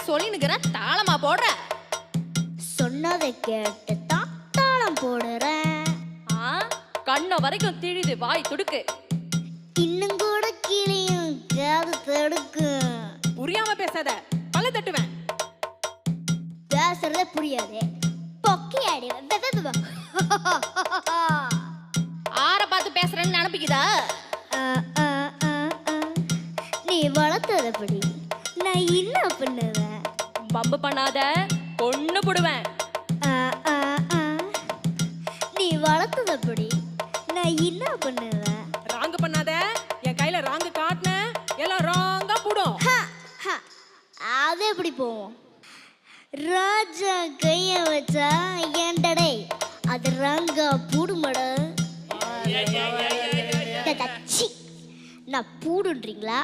சொல்லினுக்கிறேன், தாளமா போடுற. சொன்னதை கேட்டு தான் தாளம் போடுறேன். கண்ண வரைக்கும் திழிது, வாய் துடுக்கு. இன்னும் கூட கிளியும் காது தடுக்கு. புரியாம பேசாத, பல்ல தட்டுவேன். பேசுறதே புரியாது, பொக்கி அடி. ஆற பார்த்து பேசுறேன்னு நினைப்பிக்குதா? நீ வளர்த்ததப்படி நான் என்ன பண்ணுவேன்? பம்பு பண்ணாத, பொண்ணு போடுவேன். நீ வளர்த்ததப்படி நான் என்ன பண்ணுவேன்? ராங்கு பண்ணாத, என் கையில ராங்கு காட்டின எல்லாம் ராங்கா போடும். அது எப்படி போவோம்? ராஜா கைய வச்சா ஏண்டடே அது ராங்கா பூடுமட. நான் பூடுன்றீங்களா?